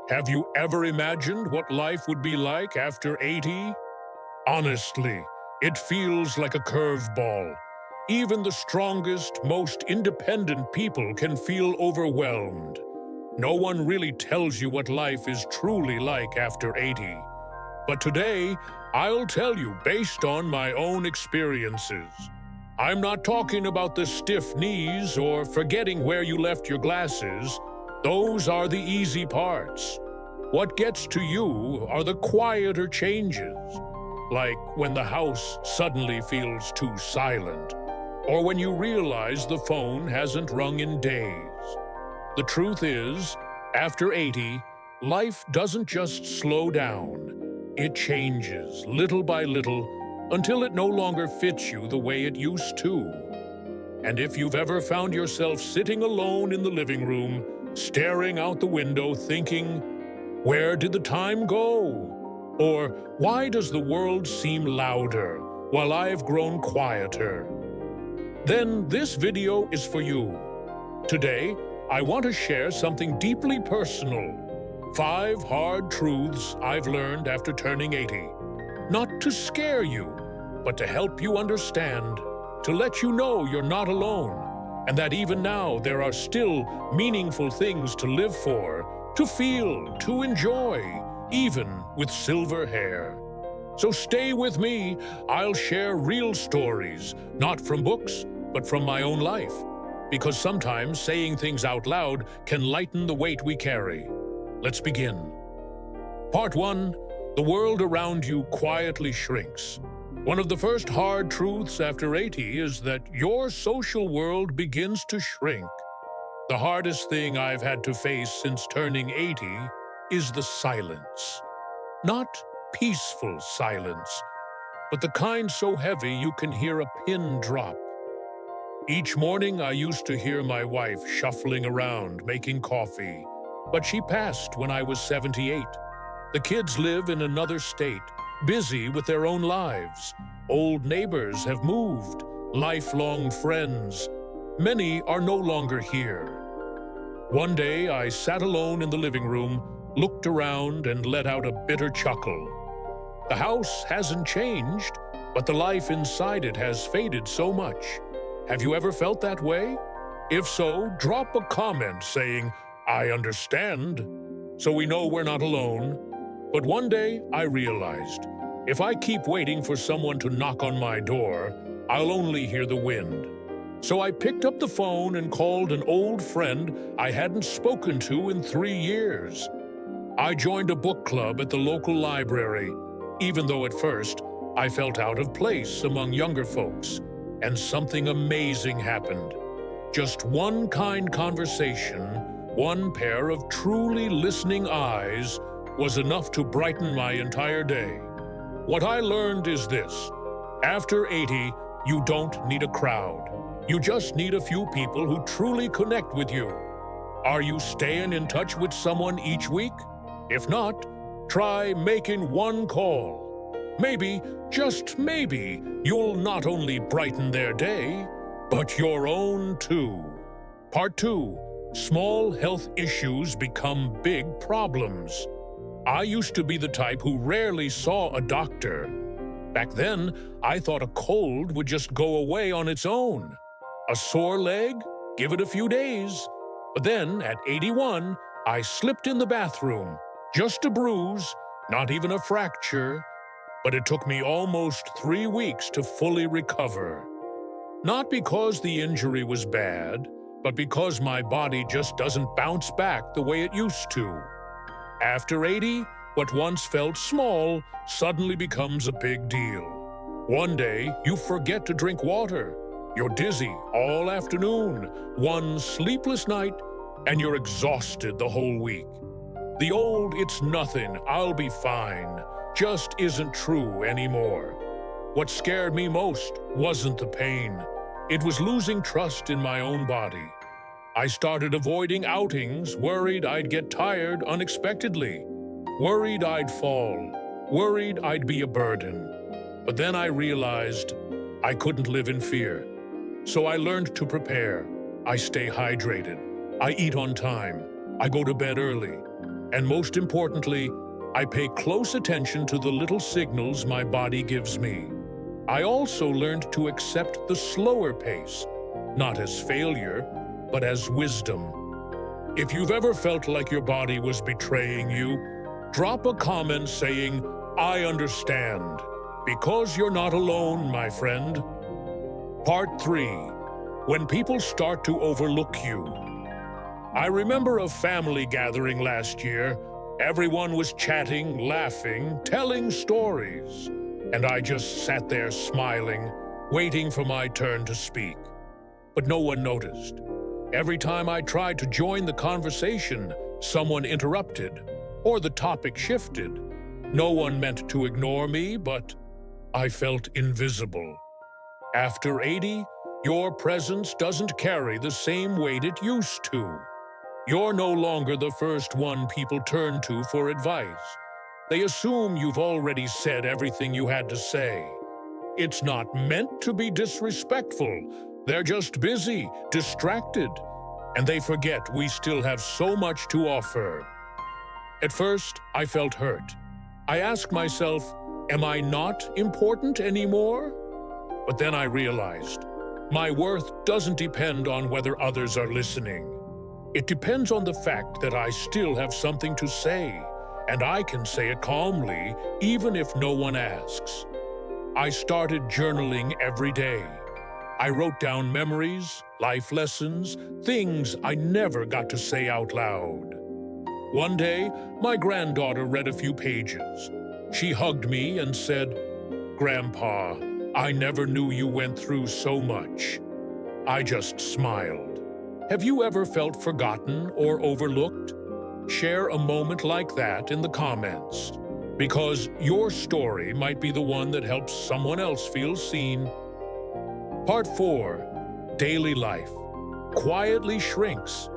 Have you ever imagined what life would be like after 80? Honestly, it feels like a curveball. Even the strongest, most independent people can feel overwhelmed. No one really tells you what life is truly like after 80. But today, I'll tell you based on my own experiences. I'm not talking about the stiff knees or forgetting where you left your glasses. Those are the easy parts. What gets to you are the quieter changes, like when the house suddenly feels too silent, or when you realize the phone hasn't rung in days. The truth is, after 80, life doesn't just slow down. It changes little by little until it no longer fits you the way it used to. And if you've ever found yourself sitting alone in the living room, staring out the window thinking, "Where did the time go?" Or, "Why does the world seem louder while I've grown quieter?" Then this video is for you. Today, I want to share something deeply personal. 5 hard truths I've learned after turning 80. Not to scare you, but to help you understand, to let you know you're not alone, and that even now there are still meaningful things to live for, to feel, to enjoy, even with silver hair. So stay with me. I'll share real stories, not from books, but from my own life. Because sometimes saying things out loud can lighten the weight we carry. Let's begin. Part 1. The world around you quietly shrinks. One of the first hard truths after 80 is that your social world begins to shrink. The hardest thing I've had to face since turning 80 is the silence. Not peaceful silence, but the kind so heavy you can hear a pin drop. Each morning I used to hear my wife shuffling around, making coffee, but she passed when I was 78. The kids live in another state, busy with their own lives. Old neighbors have moved, lifelong friends. Many are no longer here. One day I sat alone in the living room, looked around and let out a bitter chuckle. The house hasn't changed, but the life inside it has faded so much. Have you ever felt that way? If so, drop a comment saying, "I understand," so we know we're not alone. But one day I realized, if I keep waiting for someone to knock on my door, I'll only hear the wind. So I picked up the phone and called an old friend I hadn't spoken to in 3 years. I joined a book club at the local library, even though at first I felt out of place among younger folks. And something amazing happened. Just one kind conversation, one pair of truly listening eyes, was enough to brighten my entire day. What I learned is this: after 80, you don't need a crowd. You just need a few people who truly connect with you. Are you staying in touch with someone each week? If not, try making one call. Maybe, just maybe, you'll not only brighten their day, but your own too. Part 2. Small health issues become big problems. I used to be the type who rarely saw a doctor. Back then, I thought a cold would just go away on its own. A sore leg? Give it a few days. But then, at 81, I slipped in the bathroom. Just a bruise, not even a fracture. But it took me almost 3 weeks to fully recover. Not because the injury was bad, but because my body just doesn't bounce back the way it used to. After 80, what once felt small suddenly becomes a big deal. One day, you forget to drink water. You're dizzy all afternoon, one sleepless night, and you're exhausted the whole week. The old "it's nothing, I'll be fine" just isn't true anymore. What scared me most wasn't the pain. It was losing trust in my own body. I started avoiding outings, worried I'd get tired unexpectedly, worried I'd fall, worried I'd be a burden. But then I realized I couldn't live in fear. So I learned to prepare. I stay hydrated. I eat on time. I go to bed early. And most importantly, I pay close attention to the little signals my body gives me. I also learned to accept the slower pace, not as failure, but as wisdom. If you've ever felt like your body was betraying you, drop a comment saying, "I understand," because you're not alone, my friend. Part 3. When people start to overlook you. I remember a family gathering last year. Everyone was chatting, laughing, telling stories, and I just sat there smiling, waiting for my turn to speak. But no one noticed. Every time I tried to join the conversation, someone interrupted, or the topic shifted. No one meant to ignore me, but I felt invisible. After 80, your presence doesn't carry the same weight it used to. You're no longer the first one people turn to for advice. They assume you've already said everything you had to say. It's not meant to be disrespectful. They're just busy, distracted, and they forget we still have so much to offer. At first, I felt hurt. I asked myself, am I not important anymore? But then I realized, my worth doesn't depend on whether others are listening. It depends on the fact that I still have something to say, and I can say it calmly, even if no one asks. I started journaling every day. I wrote down memories, life lessons, things I never got to say out loud. One day, my granddaughter read a few pages. She hugged me and said, "Grandpa, I never knew you went through so much." I just smiled. Have you ever felt forgotten or overlooked? Share a moment like that in the comments, because your story might be the one that helps someone else feel seen. Part 4. Daily life quietly shrinks.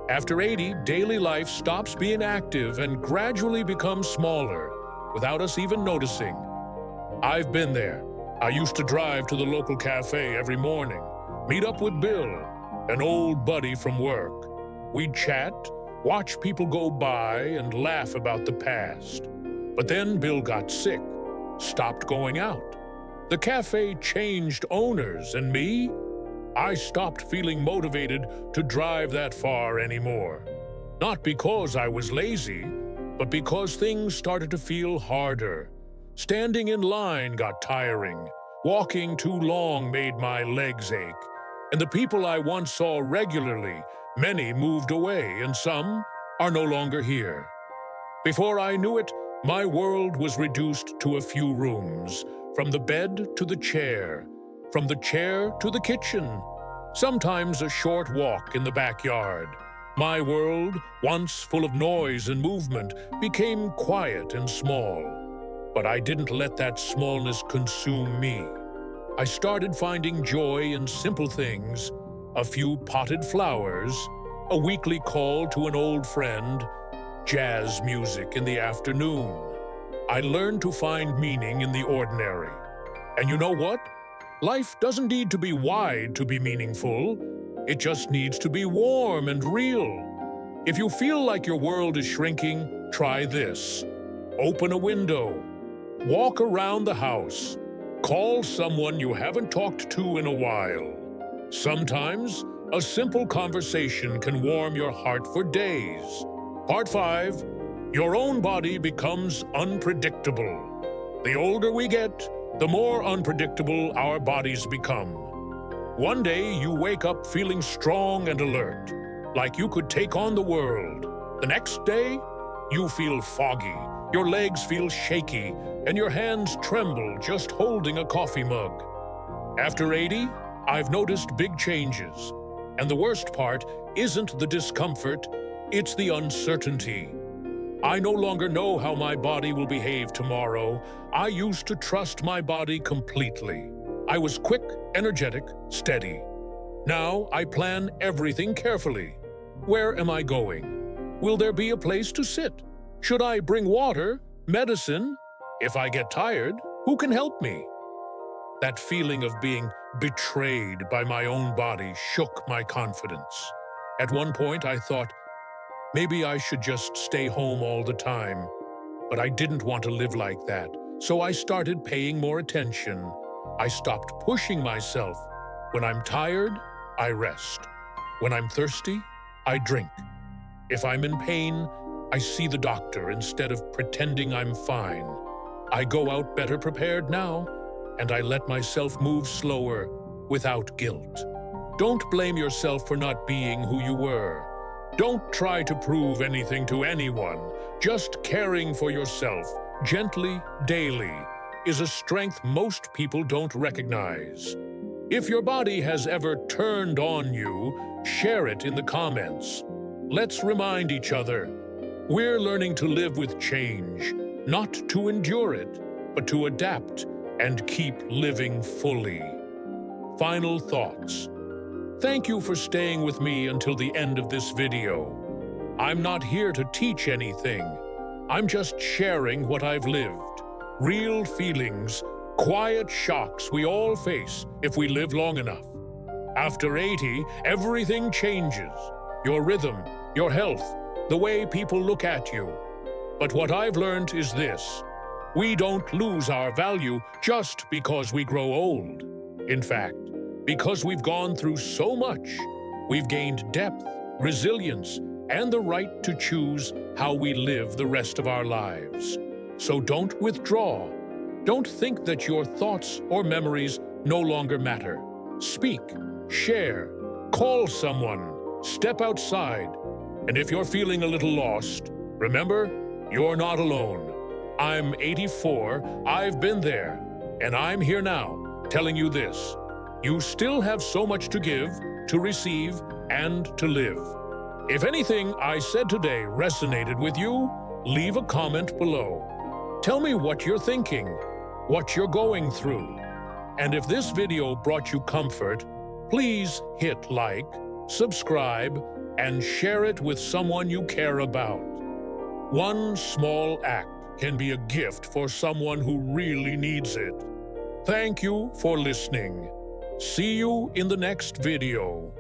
After 80, daily life stops being active and gradually becomes smaller, without us even noticing. I've been there. I used to drive to the local cafe every morning, meet up with Bill, an old buddy from work. We'd chat, watch people go by, and laugh about the past. But then Bill got sick, stopped going out. The cafe changed owners, and me? I stopped feeling motivated to drive that far anymore. Not because I was lazy, but because things started to feel harder. Standing in line got tiring. Walking too long made my legs ache. And the people I once saw regularly, many moved away, and some are no longer here. Before I knew it, my world was reduced to a few rooms, from the bed to the chair, from the chair to the kitchen, sometimes a short walk in the backyard. My world, once full of noise and movement, became quiet and small. But I didn't let that smallness consume me. I started finding joy in simple things, a few potted flowers, a weekly call to an old friend, jazz music in the afternoon. I learned to find meaning in the ordinary. And you know what? Life doesn't need to be wide to be meaningful. It just needs to be warm and real. If you feel like your world is shrinking, try this. Open a window. Walk around the house. Call someone you haven't talked to in a while. Sometimes, a simple conversation can warm your heart for days. Part 5. Your own body becomes unpredictable. The older we get, the more unpredictable our bodies become. One day, you wake up feeling strong and alert, like you could take on the world. The next day, you feel foggy, your legs feel shaky, and your hands tremble just holding a coffee mug. After 80, I've noticed big changes. And the worst part isn't the discomfort, it's the uncertainty. I no longer know how my body will behave tomorrow. I used to trust my body completely. I was quick, energetic, steady. Now I plan everything carefully. Where am I going? Will there be a place to sit? Should I bring water, medicine? If I get tired, who can help me? That feeling of being betrayed by my own body shook my confidence. At one point, I thought, Maybe I should just stay home all the time. But I didn't want to live like that, so I started paying more attention. I stopped pushing myself. When I'm tired, I rest. When I'm thirsty, I drink. If I'm in pain, I see the doctor instead of pretending I'm fine. I go out better prepared now, and I let myself move slower without guilt. Don't blame yourself for not being who you were. Don't try to prove anything to anyone. Just caring for yourself, gently, daily, is a strength most people don't recognize. If your body has ever turned on you, share it in the comments. Let's remind each other, we're learning to live with change, not to endure it, but to adapt and keep living fully. Final thoughts. Thank you for staying with me until the end of this video. I'm not here to teach anything. I'm just sharing what I've lived. Real feelings, quiet shocks we all face if we live long enough. After 80, everything changes. Your rhythm, your health, the way people look at you. But what I've learned is this. We don't lose our value just because we grow old. In fact, because we've gone through so much, we've gained depth, resilience, and the right to choose how we live the rest of our lives. So don't withdraw. Don't think that your thoughts or memories no longer matter. Speak, share, call someone, step outside. And if you're feeling a little lost, remember, you're not alone. I'm 84, I've been there, and I'm here now, telling you this. You still have so much to give, to receive, and to live. If anything I said today resonated with you, leave a comment below. Tell me what you're thinking, what you're going through. And if this video brought you comfort, please hit like, subscribe, and share it with someone you care about. One small act can be a gift for someone who really needs it. Thank you for listening. See you in the next video.